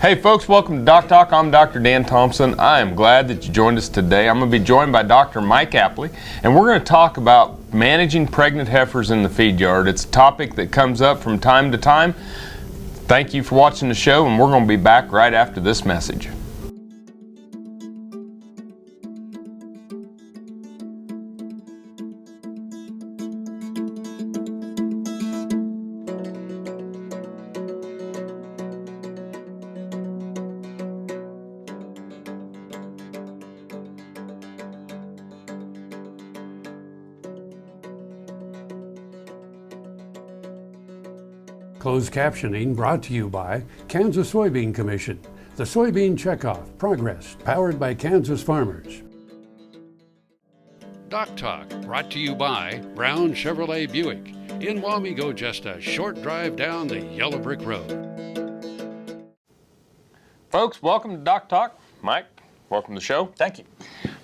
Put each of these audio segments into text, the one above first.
Hey folks, welcome to DocTalk. I'm Dr. Dan Thompson. I am glad that you joined us today. I'm going to be joined by Dr. Mike Apley, and we're going to talk about managing pregnant heifers in the feed yard. It's a topic that comes up from time to time. Thank you for watching the show, and we're going to be back right after this message. Closed captioning brought to you by Kansas Soybean Commission. The Soybean Checkoff Progress, powered by Kansas farmers. DocTalk brought to you by Brown Chevrolet Buick. In Wamego, just a short drive down the yellow brick road. Folks, welcome to DocTalk. Mike, welcome to the show. Thank you.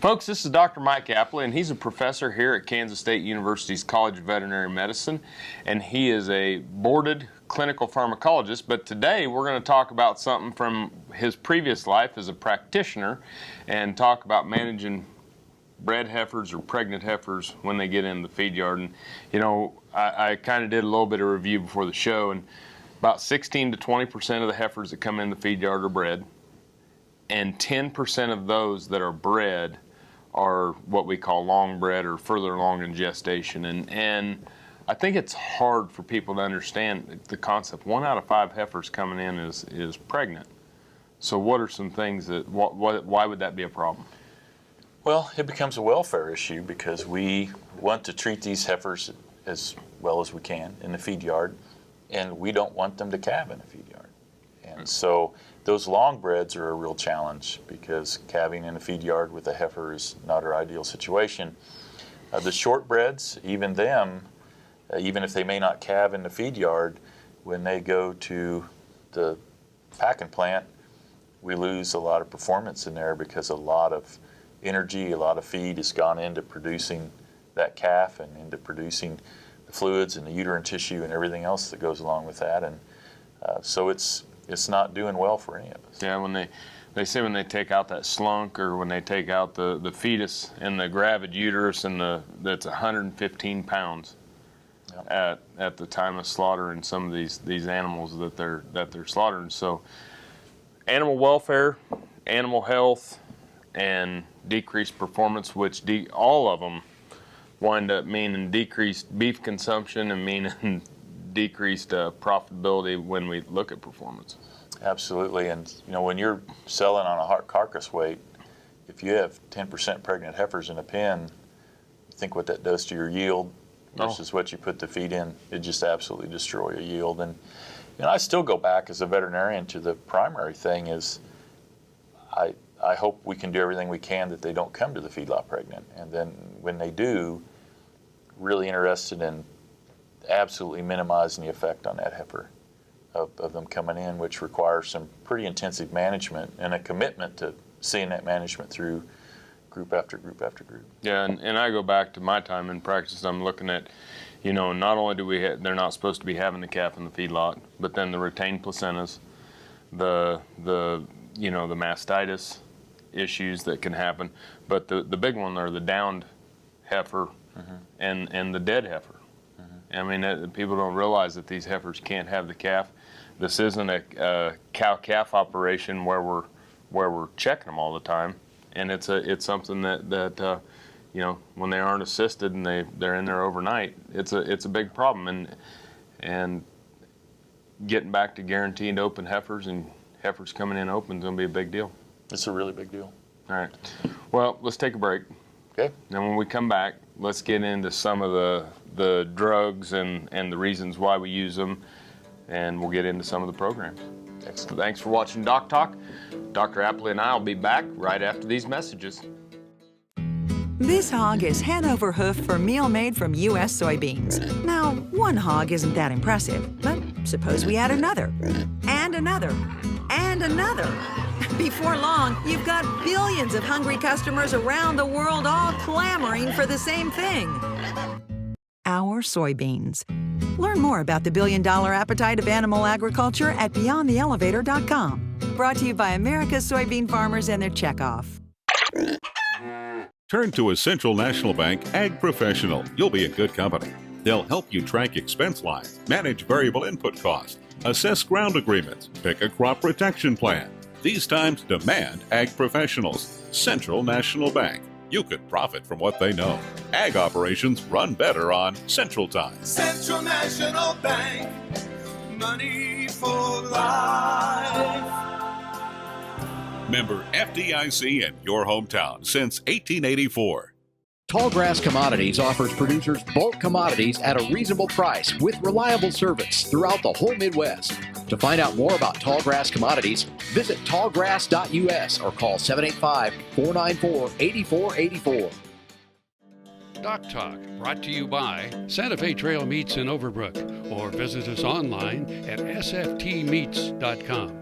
Folks, this is Dr. Mike Apley, and he's a professor here at Kansas State University's College of Veterinary Medicine, and he is a boarded clinical pharmacologist. But today we're going to talk about something from his previous life as a practitioner and talk about managing bred heifers or pregnant heifers when they get in the feed yard. And you know, I kind of did a little bit of review before the show, and about 16 to 20% of the heifers that come in the feed yard are bred, and 10% of those that are bred are what we call long bred or further along in gestation. And I think it's hard for people to understand the concept. 1 out of 5 heifers coming in is pregnant. So what are some things that, why would that be a problem? Well, it becomes a welfare issue because we want to treat these heifers as well as we can in the feed yard, and we don't want them to calve in the feed yard. And so those long breds are a real challenge because calving in a feed yard with a heifer is not our ideal situation. The short breds, even them, even if they may not calve in the feed yard, when they go to the packing plant, we lose a lot of performance in there because a lot of energy, a lot of feed has gone into producing that calf and into producing the fluids and the uterine tissue and everything else that goes along with that. And so it's not doing well for any of us. Yeah, when they say when they take out that slunk or when they take out the fetus and the gravid uterus and that's 115 pounds. Yep. At the time of slaughter in some of these animals that they're slaughtering. So animal welfare, animal health, and decreased performance, which all of them wind up meaning decreased beef consumption and meaning decreased profitability when we look at performance. Absolutely, and you know, when you're selling on a carcass weight, if you have 10% pregnant heifers in a pen, you think what that does to your yield versus what you put the feed in. It just absolutely destroy a yield. And you know, I still go back as a veterinarian to the primary thing is I hope we can do everything we can that they don't come to the feedlot pregnant, and then when they do, really interested in absolutely minimizing the effect on that heifer of them coming in, which requires some pretty intensive management and a commitment to seeing that management through group after group after group. Yeah, and I go back to my time in practice. I'm looking at, you know, not only do they're not supposed to be having the calf in the feedlot, but then the retained placentas, the you know, the mastitis issues that can happen, but the big one are the downed heifer and the dead heifer. I mean, people don't realize that these heifers can't have the calf. This isn't a cow-calf operation where we're checking them all the time, and it's something that you know, when they aren't assisted and they're in there overnight, it's a big problem. And getting back to guaranteed open heifers and heifers coming in open is going to be a big deal. It's a really big deal. All right. Well, let's take a break. Okay. And when we come back, let's get into some of the drugs and the reasons why we use them, and we'll get into some of the programs. Excellent. Thanks for watching DocTalk. Dr. Apley and I will be back right after these messages. This hog is head over hoof for meal made from U.S. soybeans. Now, one hog isn't that impressive, but suppose we add another, and another, and another. Before long, you've got billions of hungry customers around the world all clamoring for the same thing. Our soybeans. Learn more about the billion-dollar appetite of animal agriculture at BeyondTheElevator.com. Brought to you by America's soybean farmers and their checkoff. Turn to a Central National Bank Ag Professional. You'll be in good company. They'll help you track expense lines, manage variable input costs, assess ground agreements, pick a crop protection plan. These times demand Ag Professionals. Central National Bank. You could profit from what they know. Ag operations run better on Central Time. Central National Bank, money for life. Member FDIC in your hometown since 1884. Tallgrass Commodities offers producers bulk commodities at a reasonable price with reliable service throughout the whole Midwest. To find out more about Tallgrass Commodities, visit tallgrass.us or call 785-494-8484. DocTalk, brought to you by Santa Fe Trail Meats in Overbrook, or visit us online at sftmeats.com.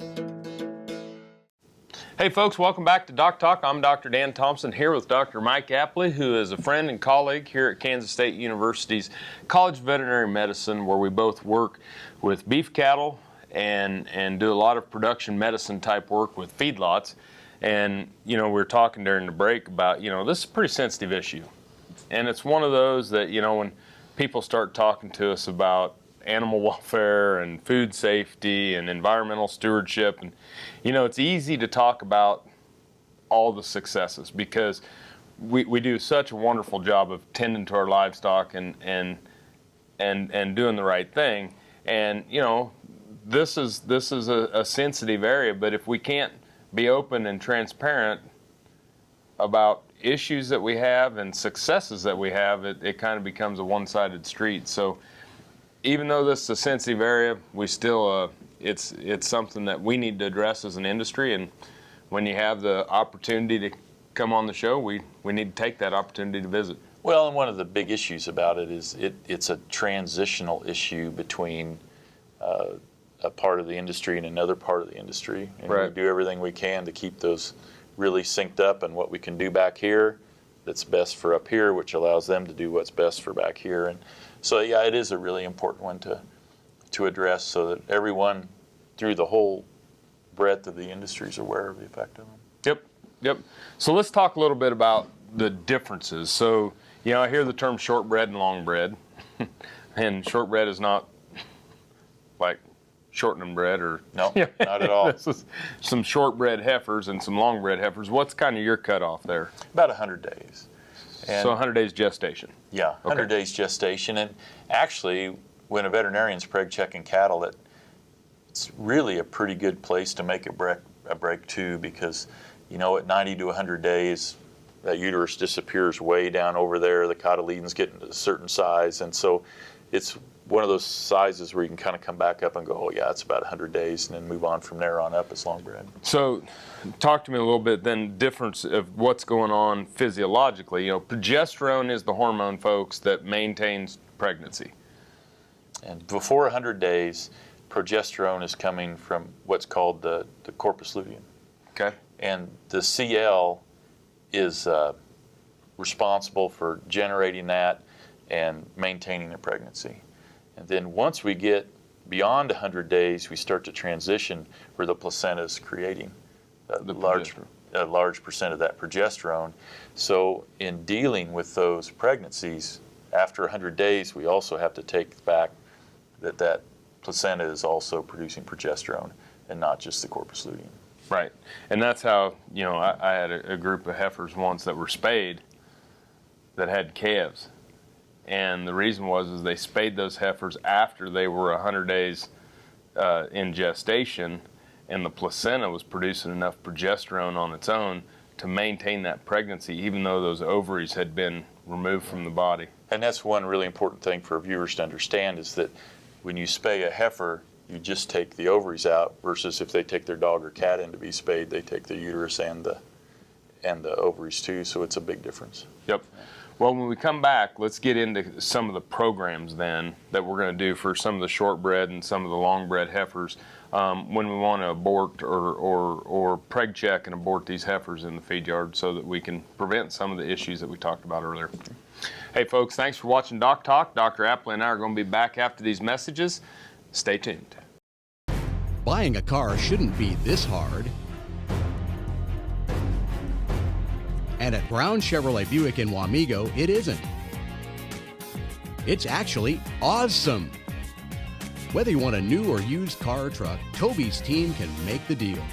Hey folks, welcome back to DocTalk. I'm Dr. Dan Thompson here with Dr. Mike Apley, who is a friend and colleague here at Kansas State University's College of Veterinary Medicine, where we both work with beef cattle and do a lot of production medicine type work with feedlots. And, we were talking during the break about, this is a pretty sensitive issue. And it's one of those that, when people start talking to us about animal welfare and food safety and environmental stewardship, and it's easy to talk about all the successes because we do such a wonderful job of tending to our livestock and doing the right thing. And this is a sensitive area, but if we can't be open and transparent about issues that we have and successes that we have, it kind of becomes a one-sided street. So even though this is a sensitive area, we still it's something that we need to address as an industry. And when you have the opportunity to come on the show, we need to take that opportunity to visit. Well, and one of the big issues about it is it's a transitional issue between a part of the industry and another part of the industry. And right. We do everything we can to keep those really synced up, and what we can do back here that's best for up here, which allows them to do what's best for back here. And so, yeah, it is a really important one to address so that everyone through the whole breadth of the industry is aware of the effect of them. Yep. So let's talk a little bit about the differences. So, I hear the term shortbred and longbred, and shortbred is not like shortening bread or... No, not at all. This is some shortbred heifers and some longbred heifers. What's kind of your cutoff there? About 100 days. And so 100 days gestation. Yeah, 100 days gestation. And actually, when a veterinarian's preg checking cattle, it's really a pretty good place to make a break too, because at 90 to 100 days, that uterus disappears way down over there. The cotyledons get into a certain size, and so it's one of those sizes where you can kind of come back up and go, oh yeah, it's about 100 days, and then move on from there on up as longbred. So talk to me a little bit then, difference of what's going on physiologically. Progesterone is the hormone, folks, that maintains pregnancy. And before 100 days, progesterone is coming from what's called the corpus luteum. Okay. And the CL is responsible for generating that and maintaining a pregnancy. And then once we get beyond 100 days, we start to transition where the placenta is creating a large percent of that progesterone. So in dealing with those pregnancies, after 100 days, we also have to take back that placenta is also producing progesterone and not just the corpus luteum. Right. And that's how, I had a group of heifers once that were spayed that had calves. And the reason was they spayed those heifers after they were 100 days in gestation, and the placenta was producing enough progesterone on its own to maintain that pregnancy, even though those ovaries had been removed from the body. And that's one really important thing for viewers to understand, is that when you spay a heifer, you just take the ovaries out, versus if they take their dog or cat in to be spayed, they take the uterus and the ovaries too, so it's a big difference. Yep. Well, when we come back, let's get into some of the programs then that we're going to do for some of the shortbred and some of the longbred heifers when we want to abort or preg check and abort these heifers in the feed yard so that we can prevent some of the issues that we talked about earlier. Hey folks, thanks for watching DocTalk. Dr. Apley and I are going to be back after these messages. Stay tuned. Buying a car shouldn't be this hard. And at Brown Chevrolet Buick in Wamego, it isn't. It's actually awesome. Whether you want a new or used car or truck, Toby's team can make the deal.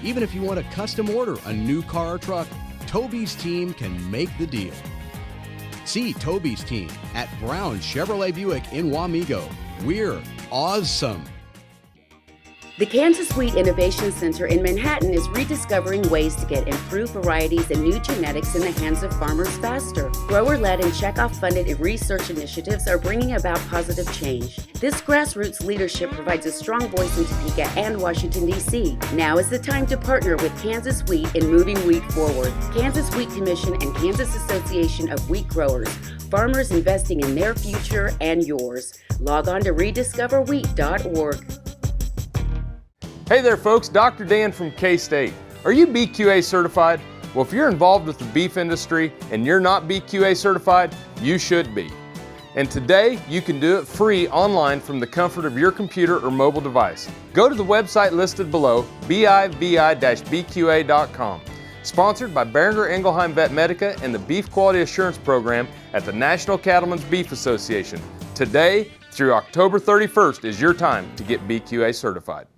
Even if you want to custom order a new car or truck, Toby's team can make the deal. See Toby's team at Brown Chevrolet Buick in Wamego. We're awesome. The Kansas Wheat Innovation Center in Manhattan is rediscovering ways to get improved varieties and new genetics in the hands of farmers faster. Grower-led and checkoff-funded research initiatives are bringing about positive change. This grassroots leadership provides a strong voice in Topeka and Washington, D.C. Now is the time to partner with Kansas Wheat in moving wheat forward. Kansas Wheat Commission and Kansas Association of Wheat Growers. Farmers investing in their future and yours. Log on to rediscoverwheat.org. Hey there folks, Dr. Dan from K-State. Are you BQA certified? Well, if you're involved with the beef industry and you're not BQA certified, you should be. And today, you can do it free online from the comfort of your computer or mobile device. Go to the website listed below, bivi-bqa.com. Sponsored by Boehringer Ingelheim Vet Medica and the Beef Quality Assurance Program at the National Cattlemen's Beef Association. Today through October 31st is your time to get BQA certified.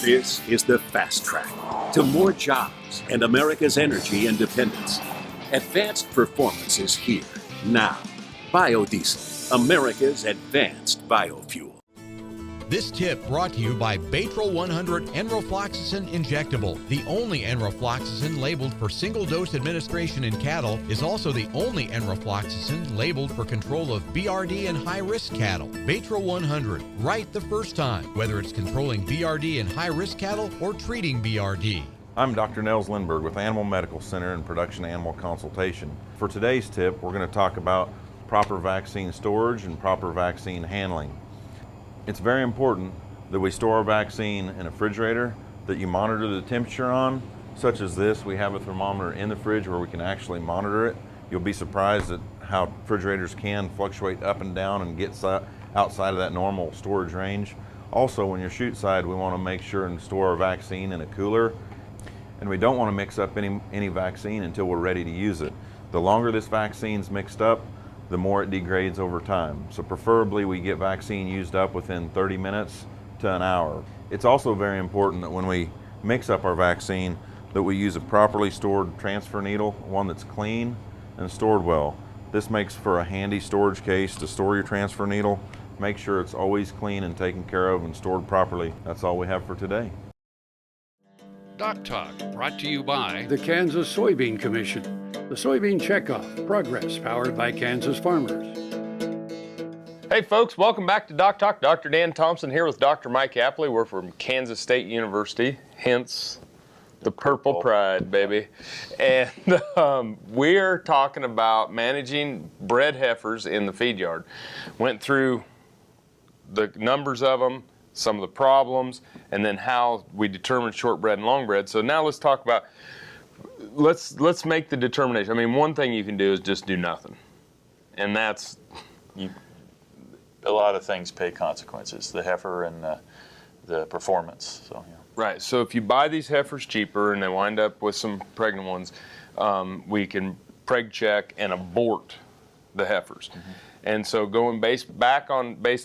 This is the fast track to more jobs and America's energy independence. Advanced performance is here, now. Biodiesel, America's advanced biofuel. This tip brought to you by Batril 100 Enrofloxacin Injectable. The only enrofloxacin labeled for single-dose administration in cattle is also the only enrofloxacin labeled for control of BRD in high-risk cattle. Batril 100, right the first time, whether it's controlling BRD in high-risk cattle or treating BRD. I'm Dr. Nels Lindberg with Animal Medical Center and Production Animal Consultation. For today's tip, we're going to talk about proper vaccine storage and proper vaccine handling. It's very important that we store our vaccine in a refrigerator that you monitor the temperature on, such as this. We have a thermometer in the fridge where we can actually monitor it. You'll be surprised at how refrigerators can fluctuate up and down and get outside of that normal storage range. Also, when you're shoot side, we want to make sure and store our vaccine in a cooler. And we don't want to mix up any vaccine until we're ready to use it. The longer this vaccine's mixed up, the more it degrades over time. So preferably we get vaccine used up within 30 minutes to an hour. It's also very important that when we mix up our vaccine that we use a properly stored transfer needle, one that's clean and stored well. This makes for a handy storage case to store your transfer needle. Make sure it's always clean and taken care of and stored properly. That's all we have for today. DocTalk, brought to you by the Kansas Soybean Commission. The Soybean Checkoff, progress powered by Kansas farmers. Hey folks, welcome back to DocTalk. Dr. Dan Thompson here with Dr. Mike Apley. We're from Kansas State University, hence the Purple Pride, baby. And we're talking about managing bred heifers in the feed yard. Went through the numbers of them, some of the problems, and then how we determine shortbred and longbred. So now let's talk about, let's make the determination. I mean, one thing you can do is just do nothing. And that's... A lot of things pay consequences, the heifer and the performance. So, yeah. Right, so if you buy these heifers cheaper and they wind up with some pregnant ones, we can preg check and abort the heifers. Mm-hmm. And so going based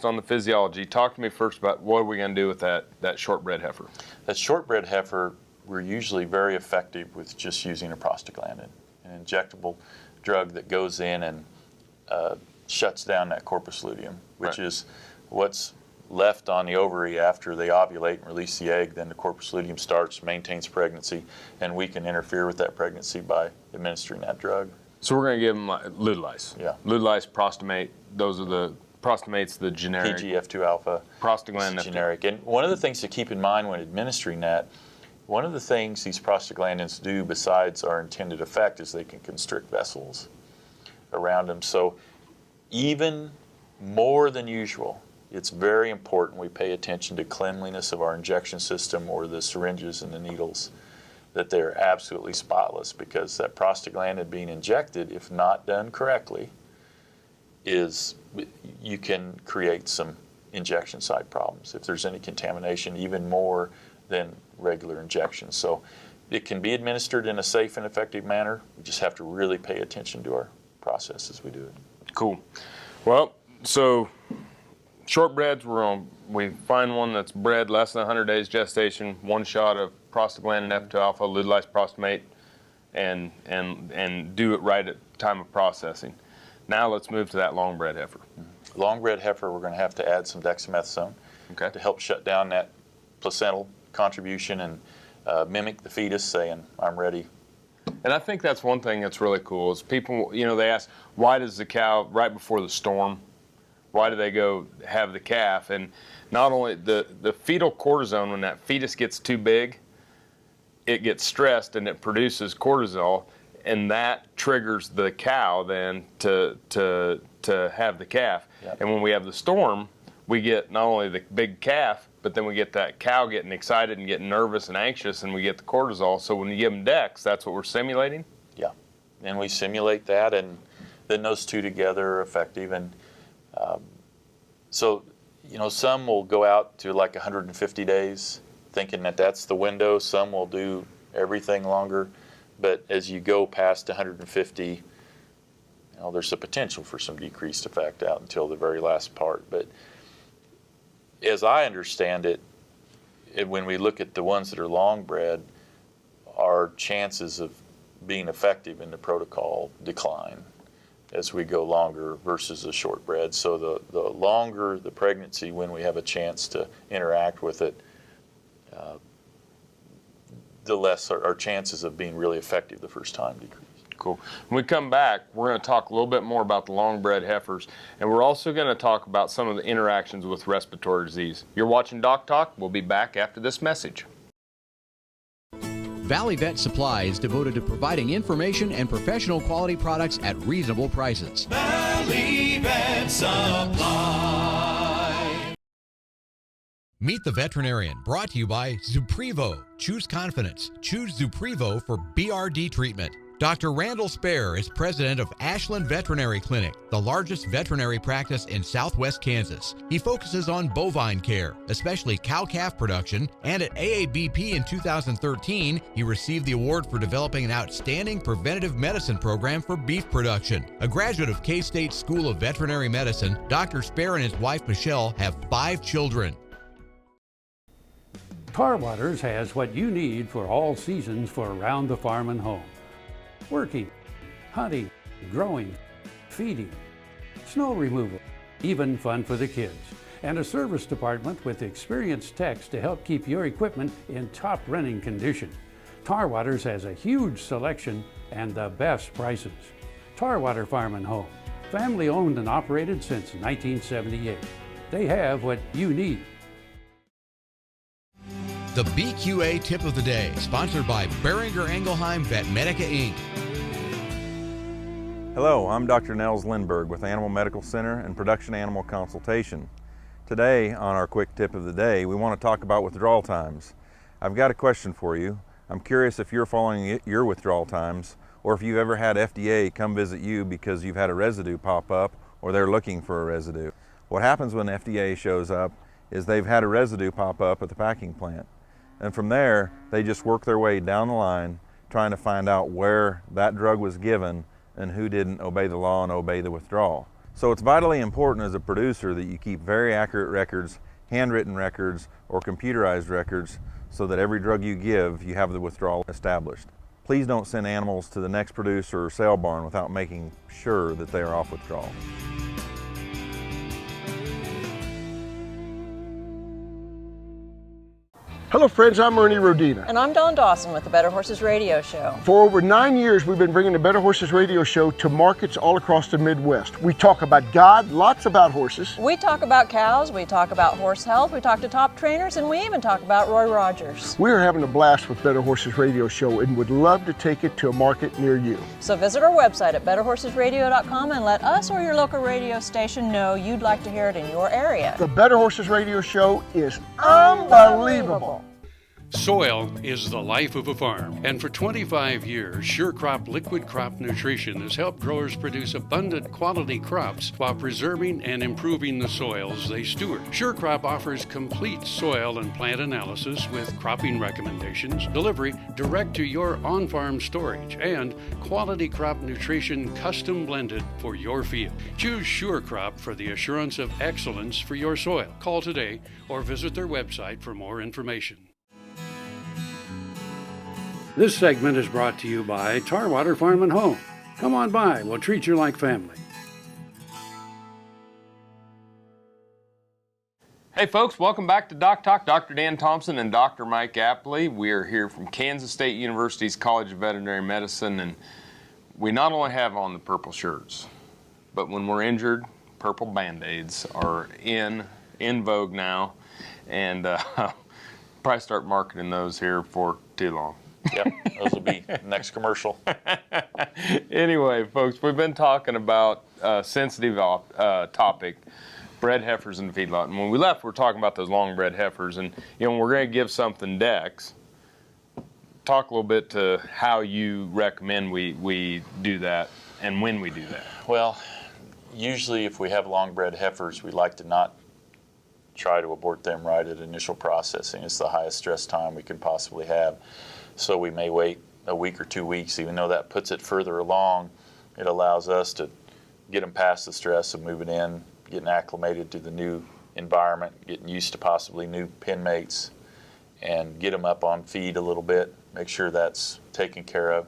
on the physiology, talk to me first about what are we going to do with that shortbred heifer? That shortbred heifer, we're usually very effective with just using a prostaglandin, an injectable drug that goes in and shuts down that corpus luteum, which is what's left on the ovary after they ovulate and release the egg. Then the corpus luteum starts, maintains pregnancy, and we can interfere with that pregnancy by administering that drug. So we're going to give them Ludilice. Yeah. Ludilice, Prostamate, Prostamate's the generic. PGF2 alpha. Prostaglandin. Generic. And one of the things to keep in mind when administering that, one of the things these prostaglandins do besides our intended effect is they can constrict vessels around them. So even more than usual, it's very important we pay attention to cleanliness of our injection system or the syringes and the needles, that they're absolutely spotless, because that prostaglandin being injected, if not done correctly, you can create some injection site problems if there's any contamination, even more than regular injections. So it can be administered in a safe and effective manner. We just have to really pay attention to our process as we do it. Cool. Well, so shortbreads, we find one that's bred less than 100 days gestation, one shot of prostaglandin F2 alpha, lutolized prostamate, and do it right at the time of processing. Now let's move to that long-bred heifer. Long-bred heifer, we're going to have to add some dexamethasone to help shut down that placental contribution and mimic the fetus saying, I'm ready. And I think that's one thing that's really cool is people, they ask, why does the cow, right before the storm, why do they go have the calf? And not only the fetal cortisone, when that fetus gets too big, it gets stressed and it produces cortisol, and that triggers the cow then to have the calf. Yep. And when we have the storm, we get not only the big calf, but then we get that cow getting excited and getting nervous and anxious, and we get the cortisol. So when you give them Dex, that's what we're simulating? Yeah, and we simulate that, and then those two together are effective. And so, some will go out to like 150 days thinking that that's the window. Some will do everything longer. But as you go past 150, there's a potential for some decreased effect out until the very last part. But as I understand it, when we look at the ones that are long bred, our chances of being effective in the protocol decline as we go longer versus the short bred. So the longer the pregnancy, when we have a chance to interact with it, the less our chances of being really effective the first time decrease. Cool. When we come back, we're going to talk a little bit more about the long-bred heifers, and we're also going to talk about some of the interactions with respiratory disease. You're watching DocTalk. We'll be back after this message. Valley Vet Supply is devoted to providing information and professional quality products at reasonable prices. Valley Vet Supply. Meet the Veterinarian, brought to you by Zuprevo. Choose confidence. Choose Zuprevo for BRD treatment. Dr. Randall Spare is president of Ashland Veterinary Clinic, the largest veterinary practice in southwest Kansas. He focuses on bovine care, especially cow-calf production, and at AABP in 2013, he received the award for developing an outstanding preventative medicine program for beef production. A graduate of K-State School of Veterinary Medicine, Dr. Spare and his wife Michelle have 5 children. Tar Waters has what you need for all seasons for around the farm and home. Working, hunting, growing, feeding, snow removal, even fun for the kids. And a service department with experienced techs to help keep your equipment in top running condition. Tar Waters has a huge selection and the best prices. Tar Water Farm and Home, family owned and operated since 1978. They have what you need. The BQA Tip of the Day, sponsored by Beringer Engelheim Vetmedica Inc. Hello, I'm Dr. Nels Lindberg with Animal Medical Center and Production Animal Consultation. Today, on our quick tip of the day, we want to talk about withdrawal times. I've got a question for you. I'm curious if you're following your withdrawal times, or if you've ever had FDA come visit you because you've had a residue pop up or they're looking for a residue. What happens when FDA shows up is they've had a residue pop up at the packing plant. And from there, they just work their way down the line trying to find out where that drug was given and who didn't obey the law and obey the withdrawal. So it's vitally important as a producer that you keep very accurate records, handwritten records, or computerized records so that every drug you give, you have the withdrawal established. Please don't send animals to the next producer or sale barn without making sure that they are off withdrawal. Hello friends, I'm Ernie Rodina. And I'm Dawn Dawson with the Better Horses Radio Show. For over 9 years, we've been bringing the Better Horses Radio Show to markets all across the Midwest. We talk about God, lots about horses. We talk about cows, we talk about horse health, we talk to top trainers, and we even talk about Roy Rogers. We're having a blast with Better Horses Radio Show and would love to take it to a market near you. So visit our website at betterhorsesradio.com and let us or your local radio station know you'd like to hear it in your area. The Better Horses Radio Show is unbelievable. Soil is the life of a farm, and for 25 years, SureCrop Liquid Crop Nutrition has helped growers produce abundant quality crops while preserving and improving the soils they steward. SureCrop offers complete soil and plant analysis with cropping recommendations, delivery direct to your on-farm storage, and quality crop nutrition custom blended for your field. Choose SureCrop for the assurance of excellence for your soil. Call today or visit their website for more information. This segment is brought to you by Tarwater Farm and Home. Come on by, we'll treat you like family. Hey folks, welcome back to DocTalk. Dr. Dan Thompson and Dr. Mike Apley. We are here from Kansas State University's College of Veterinary Medicine, and we not only have on the purple shirts, but when we're injured, purple Band-Aids are in vogue now, and probably start marketing those here for too long. Yep, those will be next commercial. Anyway, folks, we've been talking about a sensitive topic, bred heifers in the feedlot. And when we left, we were talking about those long bred heifers. And, you know, we're going to give something Dex. Talk a little bit to how you recommend we do that and when we do that. Well, usually if we have long bred heifers, we like to not try to abort them right at initial processing. It's the highest stress time we can possibly have. So we may wait a week or 2 weeks, even though that puts it further along. It allows us to get them past the stress of moving in, getting acclimated to the new environment, getting used to possibly new pen mates, and get them up on feed a little bit, make sure that's taken care of.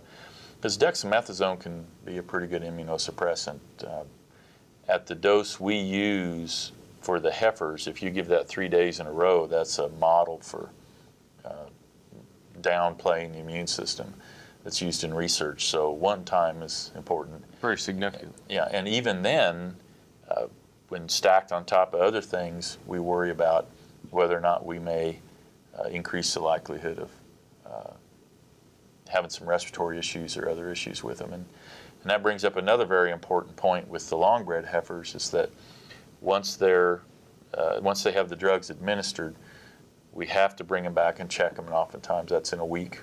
Because dexamethasone can be a pretty good immunosuppressant. At the dose we use for the heifers, if you give that 3 days in a row, that's a model for downplaying the immune system that's used in research. So one time is important. Very significant. Yeah, and even then, when stacked on top of other things, we worry about whether or not we may increase the likelihood of having some respiratory issues or other issues with them. And that brings up another very important point with the long-bred heifers, is that once they have the drugs administered, we have to bring them back and check them, and oftentimes that's in a week,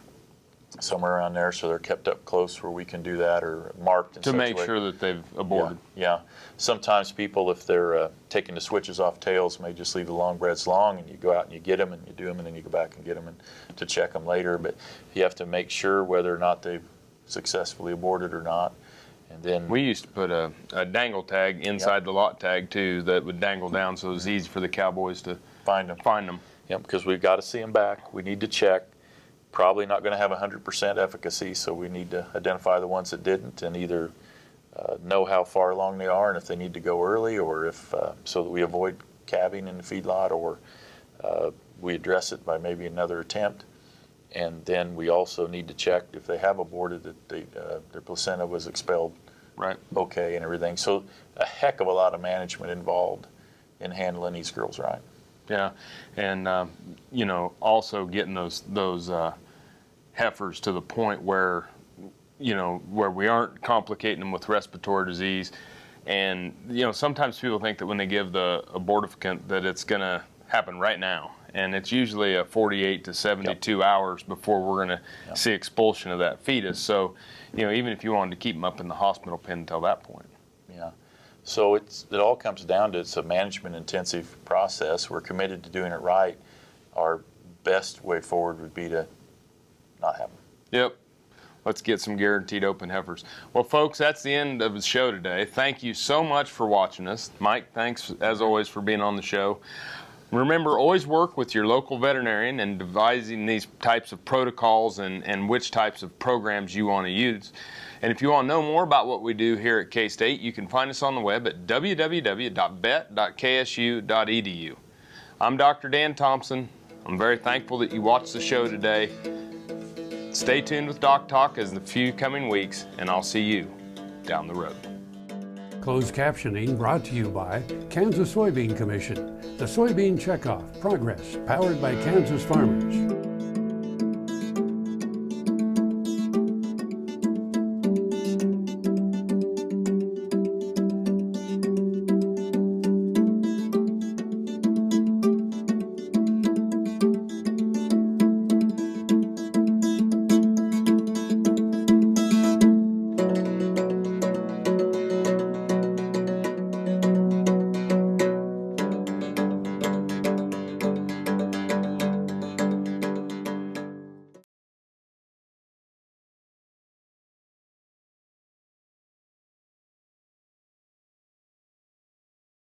somewhere around there, so they're kept up close where we can do that, or marked in to make sure that they've aborted. Yeah. Sometimes people, if they're taking the switches off tails, may just leave the long breds long, and you go out and you get them and you do them, and then you go back and get them and to check them later. But you have to make sure whether or not they've successfully aborted or not. And then we used to put a dangle tag inside the lot tag too, that would dangle down, so it was easy for the cowboys to find them. Yep, because we've got to see them back. We need to check. Probably not going to have 100% efficacy, so we need to identify the ones that didn't, and either know how far along they are and if they need to go early, or if so that we avoid calving in the feedlot, or we address it by maybe another attempt. And then we also need to check if they have aborted that their placenta was expelled okay and everything. So a heck of a lot of management involved in handling these girls right. Yeah, and you know, also getting those heifers to the point where, you know, where we aren't complicating them with respiratory disease. And you know, sometimes people think that when they give the abortifacient that it's going to happen right now, and it's usually a 48 to 72 hours before we're going to see expulsion of that fetus. So, you know, even if you wanted to keep them up in the hospital pen until that point. Yeah. So it all comes down to, it's a management intensive process. We're committed to doing it right. Our best way forward would be to not have them. Yep. Let's get some guaranteed open heifers. Well, folks, that's the end of the show today. Thank you so much for watching us. Mike, thanks as always for being on the show. Remember, always work with your local veterinarian in devising these types of protocols and which types of programs you want to use. And if you want to know more about what we do here at K-State, you can find us on the web at www.vet.ksu.edu. I'm Dr. Dan Thompson. I'm very thankful that you watched the show today. Stay tuned with DocTalk as the few coming weeks, and I'll see you down the road. Closed captioning brought to you by Kansas Soybean Commission. The Soybean Checkoff Progress, powered by Kansas farmers.